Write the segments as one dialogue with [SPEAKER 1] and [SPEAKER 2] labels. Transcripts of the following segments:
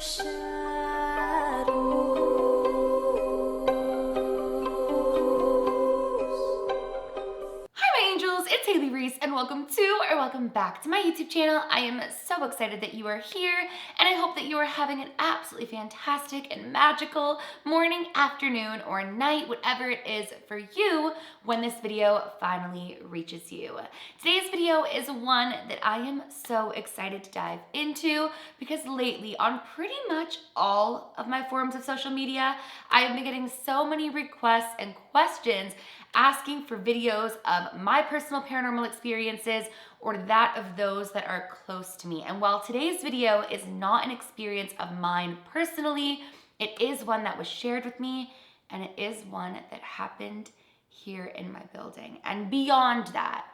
[SPEAKER 1] Angels, it's Hailey Reese and welcome back to my YouTube channel. I am so excited that you are here and I hope that you are having an absolutely fantastic and magical morning, afternoon, or night, whatever it is for you when this video finally reaches you. Today's video is one that I am so excited to dive into because lately on pretty much all of my forms of social media, I have been getting so many requests and questions asking for videos of my personal paranormal experiences or that of those that are close to me. And while today's video is not an experience of mine personally, it is one that was shared with me and it is one that happened here in my building. And beyond that,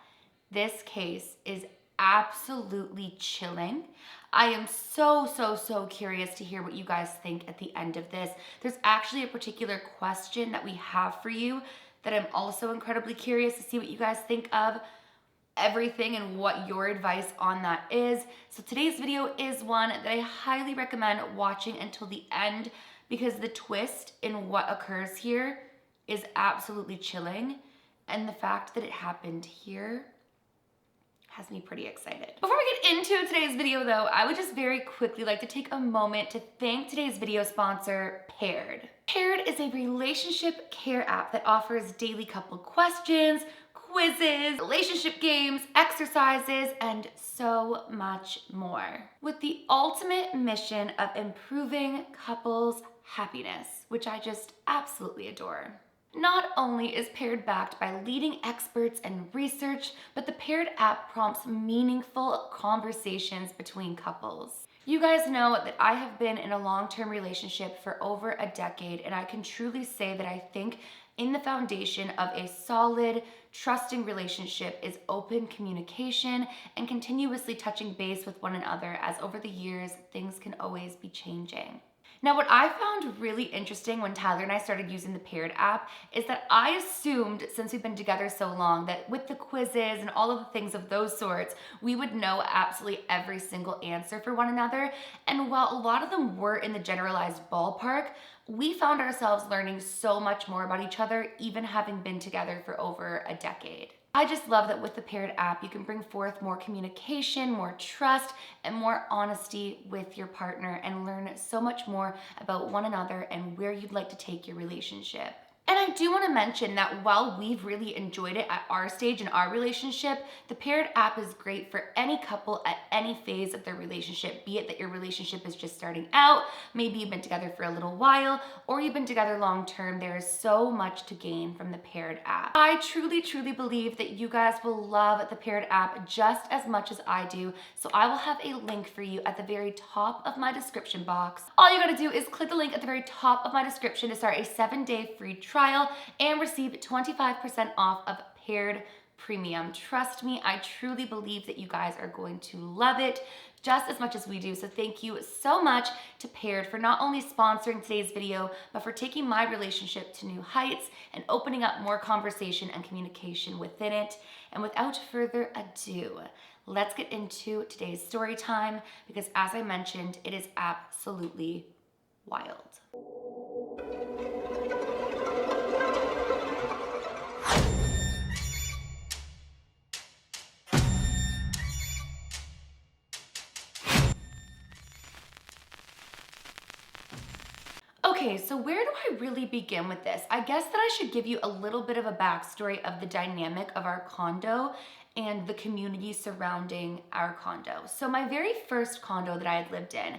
[SPEAKER 1] this case is absolutely chilling. I am so curious to hear what you guys think at the end of this. There's actually a particular question that we have for you that I'm also incredibly curious to see what you guys think of everything and what your advice on that is. So today's video is one that I highly recommend watching until the end because the twist in what occurs here is absolutely chilling, and the fact that it happened here has me pretty excited. Before we get into today's video though, I would just very quickly like to take a moment to thank today's video sponsor, Paired. Paired is a relationship care app that offers daily couple questions, quizzes, relationship games, exercises, and so much more. With the ultimate mission of improving couples' happiness, which I just absolutely adore. Not only is Paired backed by leading experts and research, but the Paired app prompts meaningful conversations between couples. You guys know that I have been in a long-term relationship for over a decade, and I can truly say that I think in the foundation of a solid, trusting relationship is open communication and continuously touching base with one another, as over the years, things can always be changing. Now, what I found really interesting when Tyler and I started using the Paired app is that I assumed, since we've been together so long, that with the quizzes and all of the things of those sorts, we would know absolutely every single answer for one another. And while a lot of them were in the generalized ballpark, we found ourselves learning so much more about each other, even having been together for over a decade. I just love that with the Paired app, you can bring forth more communication, more trust, and more honesty with your partner and learn so much more about one another and where you'd like to take your relationship. And I do want to mention that while we've really enjoyed it at our stage in our relationship, the Paired app is great for any couple at any phase of their relationship, be it that your relationship is just starting out, maybe you've been together for a little while, or you've been together long term. There is so much to gain from the Paired app. I truly believe that you guys will love the Paired app just as much as I do, so I will have a link for you at the very top of my description box. All you gotta do is click the link at the very top of my description to start a 7-day free trial and receive 25% off of Paired Premium. Trust me, I truly believe that you guys are going to love it just as much as we do. So thank you so much to Paired for not only sponsoring today's video, but for taking my relationship to new heights and opening up more conversation and communication within it. And without further ado, let's get into today's story time because, as I mentioned, it is absolutely wild. Okay, so where do I really begin with this? I guess that I should give you a little bit of a backstory of the dynamic of our condo and the community surrounding our condo. So my very first condo that I had lived in,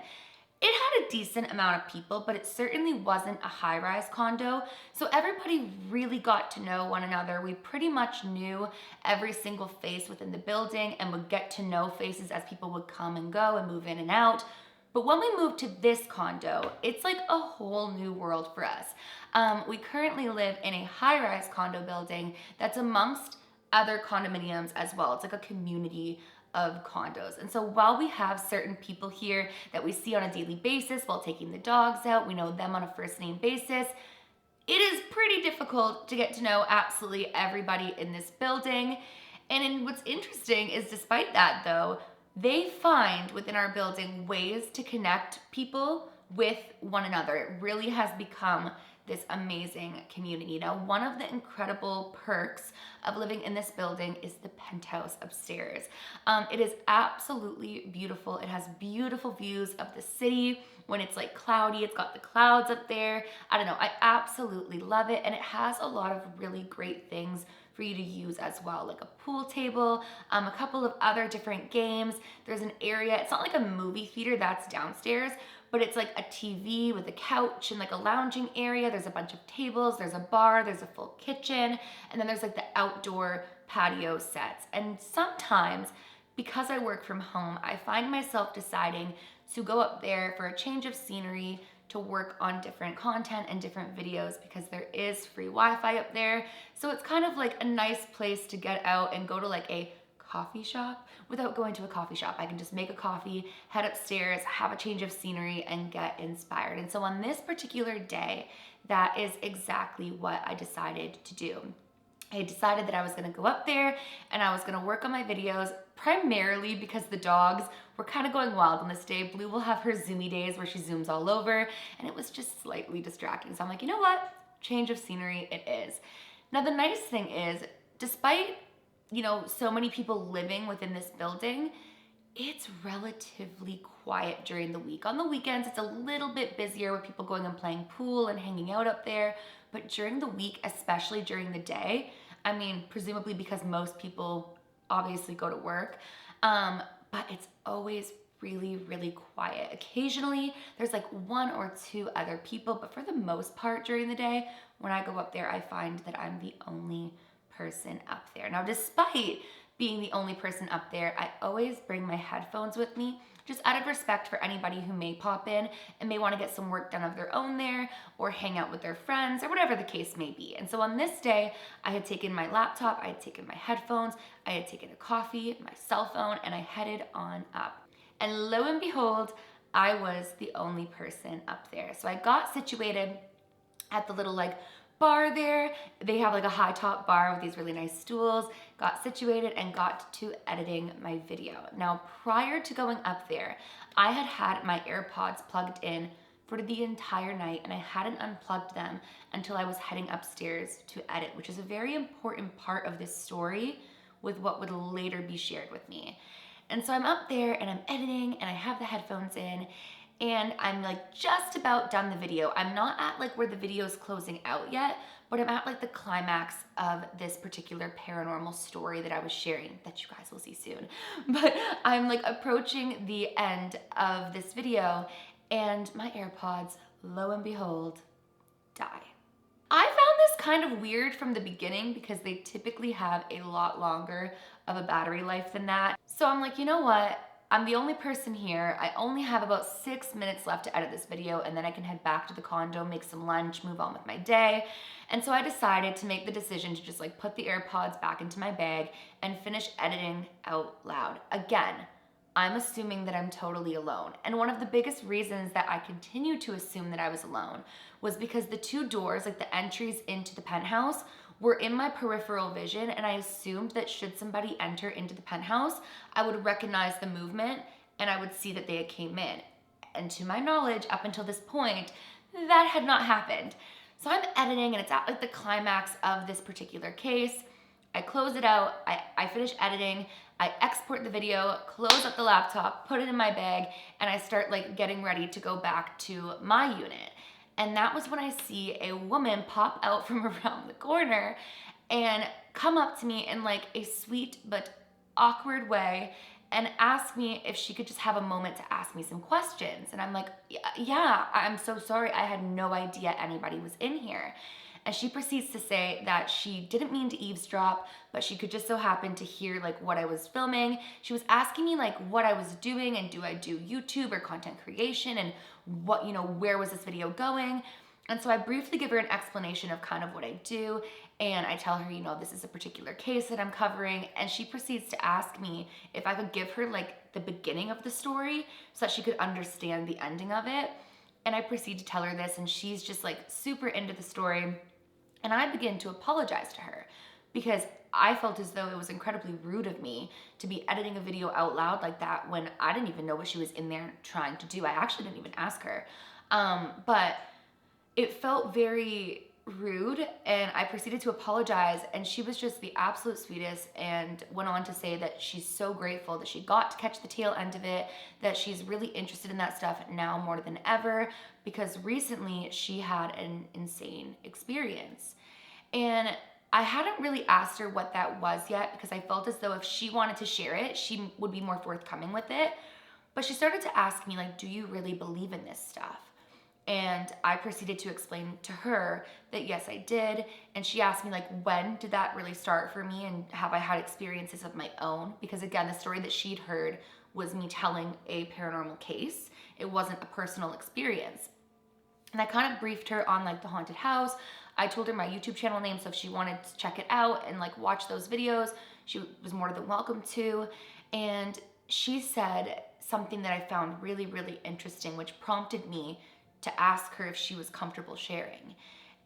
[SPEAKER 1] it had a decent amount of people, but it certainly wasn't a high-rise condo. So everybody really got to know one another. We pretty much knew every single face within the building and would get to know faces as people would come and go and move in and out. But when we moved to this condo, it's like a whole new world for us. We currently live in a high-rise condo building that's amongst other condominiums as well. It's like a community of condos. And so while we have certain people here that we see on a daily basis while taking the dogs out, we know them on a first name basis, it is pretty difficult to get to know absolutely everybody in this building. And what's interesting is despite that though, they find within our building ways to connect people with one another. It really has become this amazing community. Now, one of the incredible perks of living in this building is the penthouse upstairs. It is absolutely beautiful. It has beautiful views of the city. When it's like cloudy, it's got the clouds up there. I don't know, I absolutely love it. And it has a lot of really great things for you to use as well, like a pool table, a couple of other different games. There's an area, it's not like a movie theater that's downstairs, but it's like a TV with a couch and like a lounging area. There's a bunch of tables, there's a bar, there's a full kitchen, and then there's like the outdoor patio sets. And sometimes, because I work from home, I find myself deciding to go up there for a change of scenery, to work on different content and different videos, because there is free Wi-Fi up there. So it's kind of like a nice place to get out and go to like a coffee shop without going to a coffee shop. I can just make a coffee, head upstairs, have a change of scenery, and get inspired. And so on this particular day, that is exactly what I decided to do. I decided that I was gonna go up there and I was gonna work on my videos, primarily because the dogs were kind of going wild on this day. Blue will have her zoomy days where she zooms all over, and it was just slightly distracting. So I'm like, you know what? Change of scenery it is. Now the nice thing is, despite, you know, so many people living within this building, it's relatively quiet during the week. On the weekends, it's a little bit busier with people going and playing pool and hanging out up there. But during the week, especially during the day, I mean, presumably because most people obviously go to work, but it's always really, really quiet. Occasionally, there's like one or two other people, but for the most part during the day, when I go up there, I find that I'm the only person up there. Now, despite being the only person up there, I always bring my headphones with me, just out of respect for anybody who may pop in and may want to get some work done of their own there, or hang out with their friends, or whatever the case may be. And so on this day, I had taken my laptop, I had taken my headphones, I had taken a coffee, my cell phone, and I headed on up. And lo and behold, I was the only person up there. So I got situated at the little like bar there. They have like a high top bar with these really nice stools. Got situated and got to editing my video. Now, prior to going up there, I had had my AirPods plugged in for the entire night, and I hadn't unplugged them until I was heading upstairs to edit, which is a very important part of this story with what would later be shared with me. And so I'm up there and I'm editing and I have the headphones in, and I'm like just about done the video. I'm not at like where the video is closing out yet, but I'm at like the climax of this particular paranormal story that I was sharing, that you guys will see soon. But I'm like approaching the end of this video, and my AirPods, lo and behold, die. I found this kind of weird from the beginning because they typically have a lot longer of a battery life than that. So I'm like, you know what? I'm the only person here. I only have about 6 minutes left to edit this video, and then I can head back to the condo, make some lunch, move on with my day. And so I decided to make the decision to just like put the AirPods back into my bag and finish editing out loud. Again, I'm assuming that I'm totally alone. And one of the biggest reasons that I continued to assume that I was alone was because the two doors, like the entries into the penthouse, were in my peripheral vision, and I assumed that should somebody enter into the penthouse, I would recognize the movement and I would see that they came in. And to my knowledge, up until this point, that had not happened. So I'm editing, and it's at like the climax of this particular case. I close it out, I finish editing, I export the video, close up the laptop, put it in my bag, and I start like getting ready to go back to my unit. And that was when I see a woman pop out from around the corner and come up to me in like a sweet but awkward way and ask me if she could just have a moment to ask me some questions. And I'm like, yeah, I'm so sorry. I had no idea anybody was in here. And she proceeds to say that she didn't mean to eavesdrop, but she could just so happen to hear like what I was filming. She was asking me like what I was doing, and do I do YouTube or content creation, and what, you know, where was this video going? And so I briefly give her an explanation of kind of what I do, and I tell her, you know, this is a particular case that I'm covering, and she proceeds to ask me if I could give her like the beginning of the story so that she could understand the ending of it. And I proceed to tell her this, and she's just like super into the story. And I begin to apologize to her because I felt as though it was incredibly rude of me to be editing a video out loud like that when I didn't even know what she was in there trying to do. I actually didn't even ask her. But it felt very rude, and I proceeded to apologize, and she was just the absolute sweetest and went on to say that she's so grateful that she got to catch the tail end of it, that she's really interested in that stuff now more than ever because recently she had an insane experience. And I hadn't really asked her what that was yet because I felt as though if she wanted to share it, she would be more forthcoming with it. But she started to ask me, like, do you really believe in this stuff? And I proceeded to explain to her that yes, I did. And she asked me, like, when did that really start for me? And have I had experiences of my own? Because again, the story that she'd heard was me telling a paranormal case. It wasn't a personal experience. And I kind of briefed her on like the haunted house. I told her my YouTube channel name, so if she wanted to check it out and like watch those videos, she was more than welcome to. And she said something that I found really, really interesting, which prompted me to ask her if she was comfortable sharing.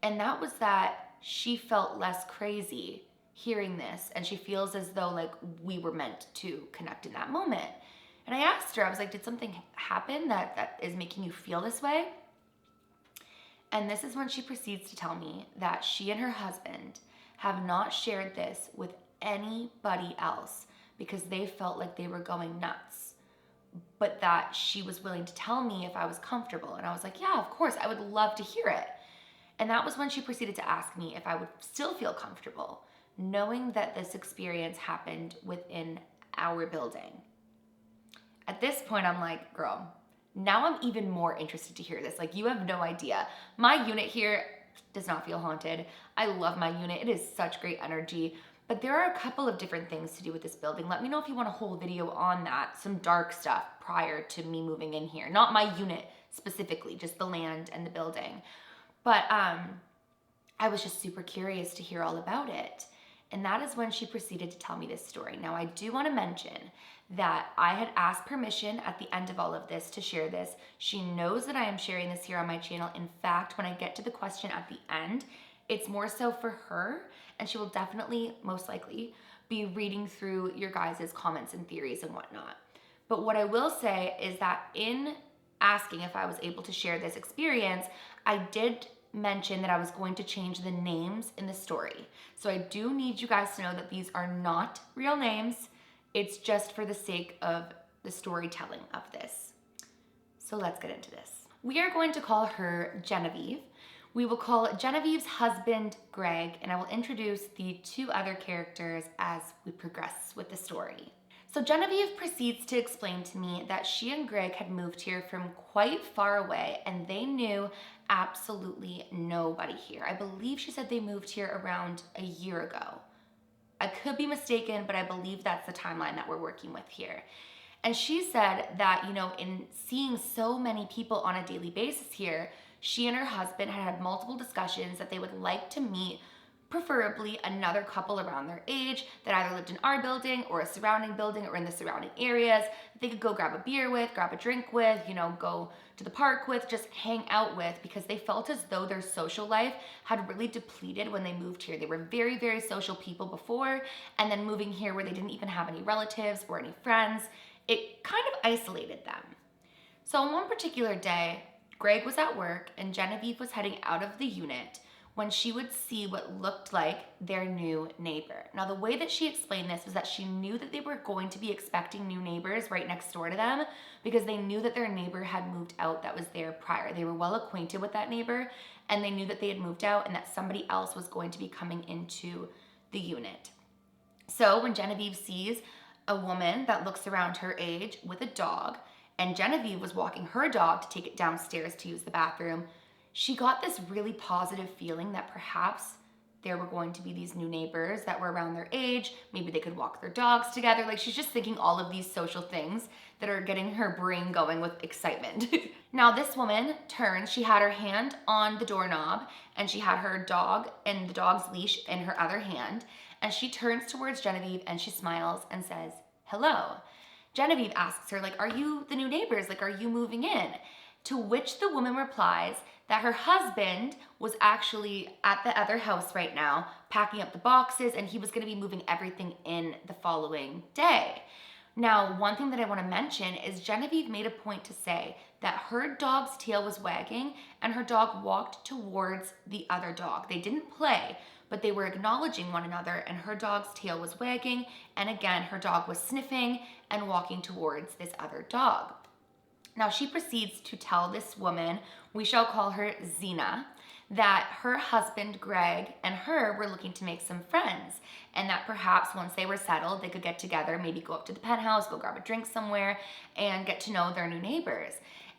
[SPEAKER 1] And that was that she felt less crazy hearing this, and she feels as though like we were meant to connect in that moment. And I asked her, I was like, did something happen that is making you feel this way? And this is when she proceeds to tell me that she and her husband have not shared this with anybody else because they felt like they were going nuts, but that she was willing to tell me if I was comfortable. And I was like, yeah, of course, I would love to hear it. And that was when she proceeded to ask me if I would still feel comfortable, knowing that this experience happened within our building. At this point, I'm like, girl, now I'm even more interested to hear this. Like, you have no idea. My unit here does not feel haunted. I love my unit. It is such great energy. But there are a couple of different things to do with this building. Let me know if you want a whole video on that, some dark stuff prior to me moving in here. Not my unit specifically, just the land and the building. But I was just super curious to hear all about it. And that is when she proceeded to tell me this story. Now, I do want to mention that I had asked permission at the end of all of this to share this. She knows that I am sharing this here on my channel. In fact, when I get to the question at the end, it's more so for her, and she will definitely, most likely, be reading through your guys' comments and theories and whatnot. But what I will say is that in asking if I was able to share this experience, I did mention that I was going to change the names in the story. So I do need you guys to know that these are not real names. It's just for the sake of the storytelling of this. So let's get into this. We are going to call her Genevieve. We will call Genevieve's husband Greg, and I will introduce the two other characters as we progress with the story. So Genevieve proceeds to explain to me that she and Greg had moved here from quite far away, and they knew absolutely nobody here. I believe she said they moved here around a year ago. I could be mistaken, but I believe that's the timeline that we're working with here. And she said that, you know, in seeing so many people on a daily basis here, she and her husband had multiple discussions that they would like to meet preferably another couple around their age that either lived in our building or a surrounding building or in the surrounding areas that they could go grab a beer with, grab a drink with, you know, go to the park with, just hang out with, because they felt as though their social life had really depleted when they moved here. They were very, very social people before, and then moving here where they didn't even have any relatives or any friends, it kind of isolated them. So on one particular day, Greg was at work and Genevieve was heading out of the unit when she would see what looked like their new neighbor. Now, the way that she explained this was that she knew that they were going to be expecting new neighbors right next door to them because they knew that their neighbor had moved out that was there prior. They were well acquainted with that neighbor, and they knew that they had moved out and that somebody else was going to be coming into the unit. So when Genevieve sees a woman that looks around her age with a dog, and Genevieve was walking her dog to take it downstairs to use the bathroom, she got this really positive feeling that perhaps there were going to be these new neighbors that were around their age. Maybe they could walk their dogs together. Like, she's just thinking all of these social things that are getting her brain going with excitement. Now, this woman turns, she had her hand on the doorknob and she had her dog and the dog's leash in her other hand. And she turns towards Genevieve and she smiles and says, "Hello." Genevieve asks her, like, "Are you the new neighbors? Like, are you moving in?" To which the woman replies that her husband was actually at the other house right now, packing up the boxes, and he was gonna be moving everything in the following day. Now, one thing that I want to mention is Genevieve made a point to say that her dog's tail was wagging and her dog walked towards the other dog. They didn't play, but they were acknowledging one another, and her dog's tail was wagging, and again, her dog was sniffing and walking towards this other dog. Now, she proceeds to tell this woman, we shall call her Zena, that her husband, Greg, and her were looking to make some friends, and that perhaps once they were settled, they could get together, maybe go up to the penthouse, go grab a drink somewhere, and get to know their new neighbors.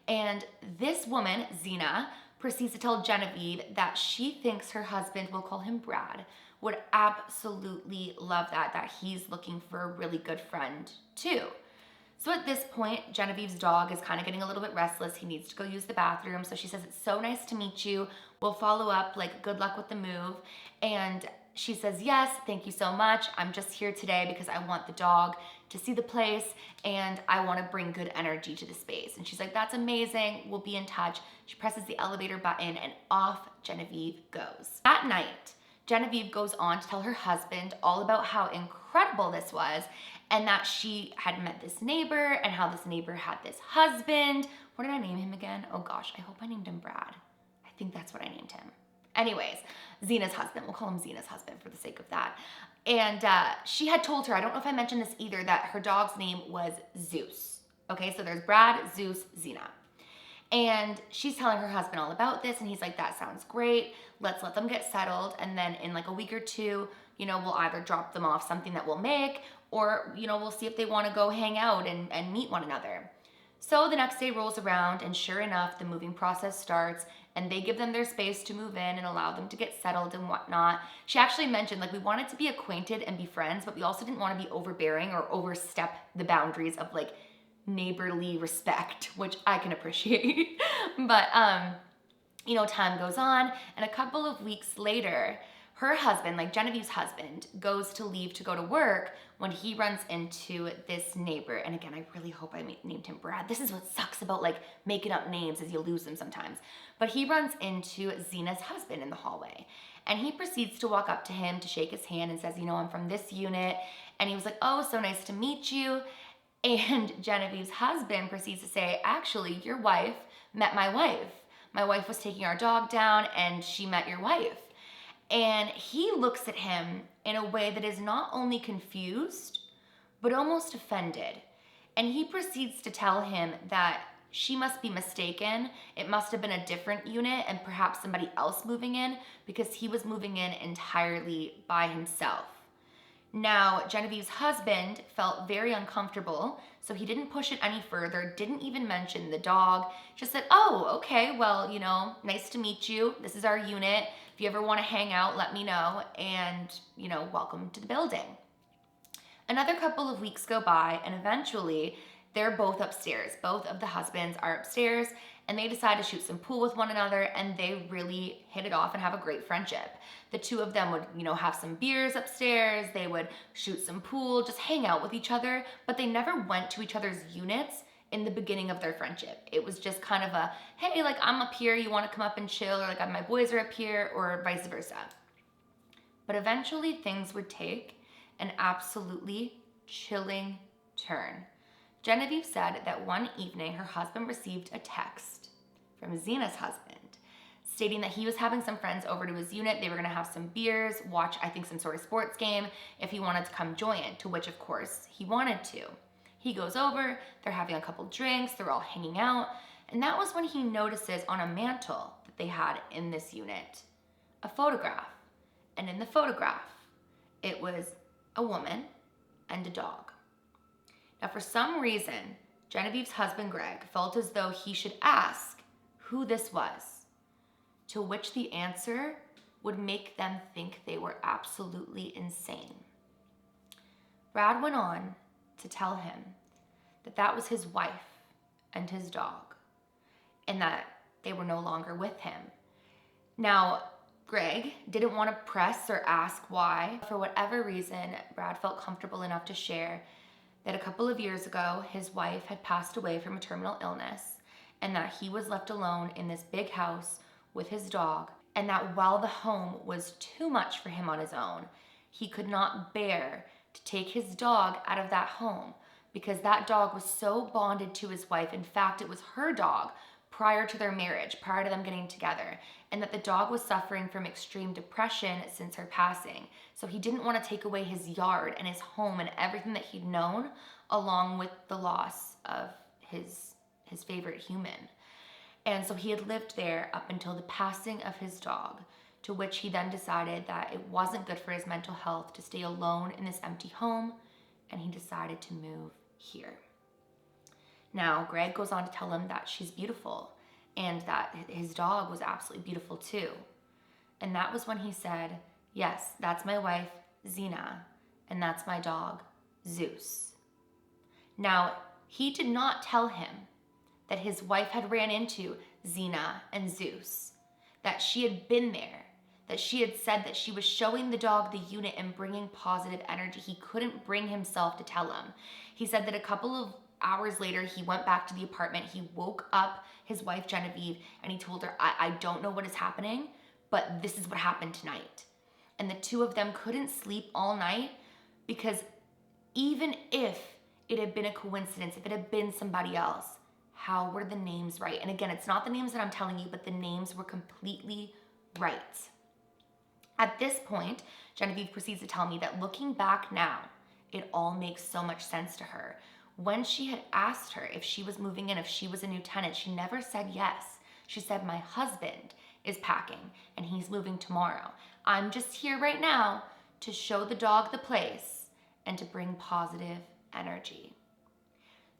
[SPEAKER 1] And this woman, Zena, proceeds to tell Genevieve that she thinks her husband, we'll call him Brad, would absolutely love that he's looking for a really good friend too. So at this point, Genevieve's dog is kind of getting a little bit restless. He needs to go use the bathroom. So she says, it's so nice to meet you. We'll follow up, like, good luck with the move. And she says, yes, thank you so much. I'm just here today because I want the dog to see the place and I want to bring good energy to the space. And she's like, that's amazing. We'll be in touch. She presses the elevator button and off Genevieve goes. That night, Genevieve goes on to tell her husband all about how incredible this was, and that she had met this neighbor and how this neighbor had this husband. What did I name him again? Oh gosh, I hope I named him Brad. I think that's what I named him. Anyways, Zena's husband. We'll call him Zena's husband for the sake of that. And she had told her, I don't know if I mentioned this either, that her dog's name was Zeus. Okay, so there's Brad, Zeus, Zena. And she's telling her husband all about this, and he's like, that sounds great. Let's let them get settled. And then in like a week or two, we'll either drop them off something that we'll make, or, we'll see if they want to go hang out and meet one another. So the next day rolls around, and sure enough, the moving process starts, and they give them their space to move in and allow them to get settled and whatnot. She actually mentioned, like, we wanted to be acquainted and be friends, but we also didn't want to be overbearing or overstep the boundaries of, like, neighborly respect, which I can appreciate. But, time goes on, and a couple of weeks later, her husband, like Genevieve's husband, goes to leave to go to work when he runs into this neighbor. And again, I really hope I named him Brad. This is what sucks about like making up names, is you lose them sometimes. But he runs into Zena's husband in the hallway, and he proceeds to walk up to him to shake his hand and says, I'm from this unit. And he was like, oh, so nice to meet you. And Genevieve's husband proceeds to say, actually, your wife met my wife. My wife was taking our dog down and she met your wife. And he looks at him in a way that is not only confused, but almost offended. And he proceeds to tell him that she must be mistaken. It must have been a different unit and perhaps somebody else moving in, because he was moving in entirely by himself. Now, Genevieve's husband felt very uncomfortable, so he didn't push it any further, didn't even mention the dog, just said, oh, okay, well, nice to meet you. This is our unit. If you ever want to hang out, let me know, and, welcome to the building. Another couple of weeks go by, and eventually they're both upstairs. Both of the husbands are upstairs, and they decide to shoot some pool with one another, and they really hit it off and have a great friendship. The two of them would, have some beers upstairs, they would shoot some pool, just hang out with each other, but they never went to each other's units in the beginning of their friendship. It was just kind of a, hey, like, I'm up here, you want to come up and chill, or like my boys are up here, or vice versa. But eventually things would take an absolutely chilling turn. Genevieve said that one evening her husband received a text from Zena's husband stating that he was having some friends over to his unit. They were going to have some beers, watch, I think, some sort of sports game, if he wanted to come join, to which, of course, he wanted to. He goes over, they're having a couple drinks, they're all hanging out, and that was when he notices on a mantle that they had in this unit a photograph. And in the photograph, it was a woman and a dog. Now, for some reason, Genevieve's husband, Greg, felt as though he should ask who this was, to which the answer would make them think they were absolutely insane. Brad went on to tell him that that was his wife and his dog, and that they were no longer with him. Now, Greg didn't want to press or ask why. For whatever reason, Brad felt comfortable enough to share that a couple of years ago, his wife had passed away from a terminal illness, and that he was left alone in this big house with his dog, and that while the home was too much for him on his own, he could not bear to take his dog out of that home, because that dog was so bonded to his wife. In fact, it was her dog prior to their marriage, prior to them getting together, and that the dog was suffering from extreme depression since her passing. So he didn't want to take away his yard and his home and everything that he'd known, along with the loss of his favorite human. And so he had lived there up until the passing of his dog, to which he then decided that it wasn't good for his mental health to stay alone in this empty home, and he decided to move here. Now, Greg goes on to tell him that she's beautiful and that his dog was absolutely beautiful too. And that was when he said, yes, that's my wife, Xena, and that's my dog, Zeus. Now, he did not tell him that his wife had ran into Xena and Zeus, that she had been there, that she had said that she was showing the dog the unit and bringing positive energy. He couldn't bring himself to tell him. He said that a couple of hours later, he went back to the apartment. He woke up his wife, Genevieve, and he told her, I don't know what is happening, but this is what happened tonight. And the two of them couldn't sleep all night, because even if it had been a coincidence, if it had been somebody else, how were the names right? And again, it's not the names that I'm telling you, but the names were completely right. At this point, Genevieve proceeds to tell me that looking back now, it all makes so much sense to her. When she had asked her if she was moving in, if she was a new tenant, she never said yes. She said, my husband is packing and he's moving tomorrow. I'm just here right now to show the dog the place and to bring positive energy.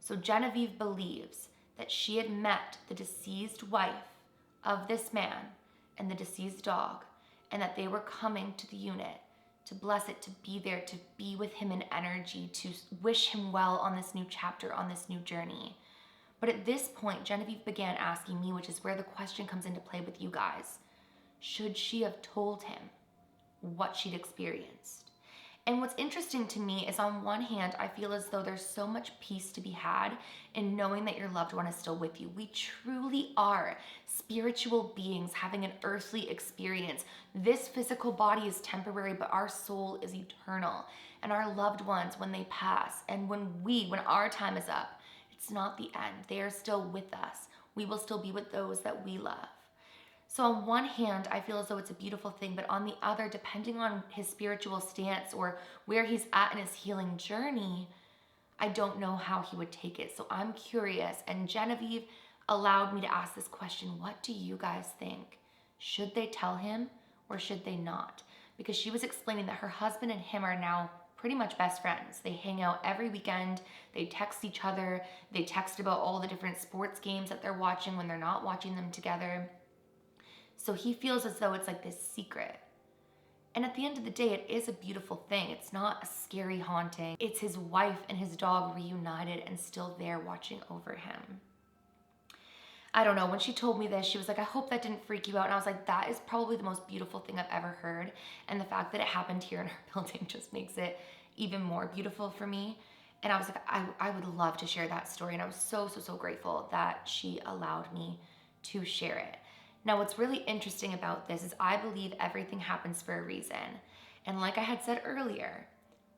[SPEAKER 1] So Genevieve believes that she had met the deceased wife of this man and the deceased dog, and that they were coming to the unit to bless it, to be there, to be with him in energy, to wish him well on this new chapter, on this new journey. But at this point, Genevieve began asking me, which is where the question comes into play with you guys, should she have told him what she'd experienced? And what's interesting to me is, on one hand, I feel as though there's so much peace to be had in knowing that your loved one is still with you. We truly are spiritual beings having an earthly experience. This physical body is temporary, but our soul is eternal. And our loved ones, when they pass, and when our time is up, it's not the end. They are still with us. We will still be with those that we love. So on one hand, I feel as though it's a beautiful thing, but on the other, depending on his spiritual stance or where he's at in his healing journey, I don't know how he would take it. So I'm curious, and Genevieve allowed me to ask this question. What do you guys think? Should they tell him or should they not? Because she was explaining that her husband and him are now pretty much best friends. They hang out every weekend. They text each other. They text about all the different sports games that they're watching when they're not watching them together. So he feels as though it's like this secret. And at the end of the day, it is a beautiful thing. It's not a scary haunting. It's his wife and his dog reunited and still there watching over him. I don't know, when she told me this, she was like, I hope that didn't freak you out. And I was like, that is probably the most beautiful thing I've ever heard. And the fact that it happened here in our building just makes it even more beautiful for me. And I was like, I would love to share that story. And I was so grateful that she allowed me to share it. Now, what's really interesting about this is I believe everything happens for a reason. And like I had said earlier,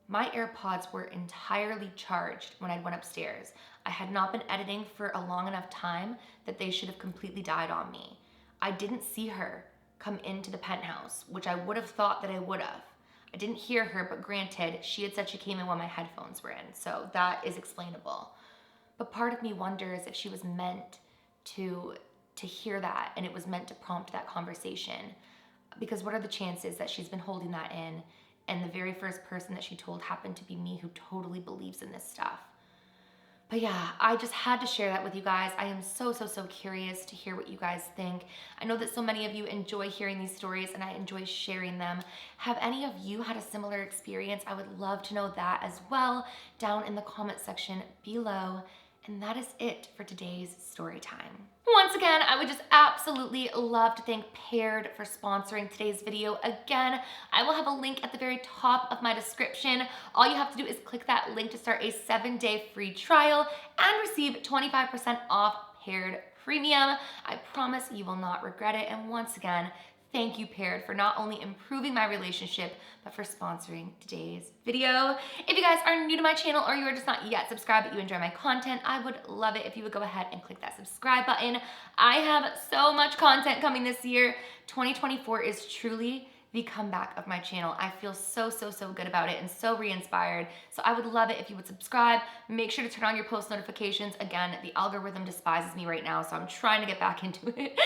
[SPEAKER 1] my AirPods were entirely charged when I went upstairs. I had not been editing for a long enough time that they should have completely died on me. I didn't see her come into the penthouse, which I would have thought that I would have. I didn't hear her, but granted, she had said she came in when my headphones were in, so that is explainable. But part of me wonders if she was meant to hear that, and it was meant to prompt that conversation. Because what are the chances that she's been holding that in, and the very first person that she told happened to be me, who totally believes in this stuff? But yeah, I just had to share that with you guys. I am so curious to hear what you guys think. I know that so many of you enjoy hearing these stories, and I enjoy sharing them. Have any of you had a similar experience? I would love to know that as well down in the comment section below. And that is it for today's story time. Once again, I would just absolutely love to thank Paired for sponsoring today's video. Again, I will have a link at the very top of my description. All you have to do is click that link to start a 7-day free trial and receive 25% off Paired Premium. I promise you will not regret it. And once again, thank you, Paired, for not only improving my relationship, but for sponsoring today's video. If you guys are new to my channel or you are just not yet subscribed but you enjoy my content, I would love it if you would go ahead and click that subscribe button. I have so much content coming this year. 2024 is truly the comeback of my channel. I feel so good about it and so re-inspired. So I would love it if you would subscribe. Make sure to turn on your post notifications. Again, the algorithm despises me right now, so I'm trying to get back into it.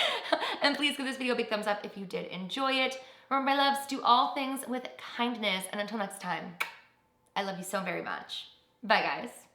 [SPEAKER 1] And please give this video a big thumbs up if you did enjoy it. Remember, my loves, do all things with kindness. And until next time, I love you so very much. Bye, guys.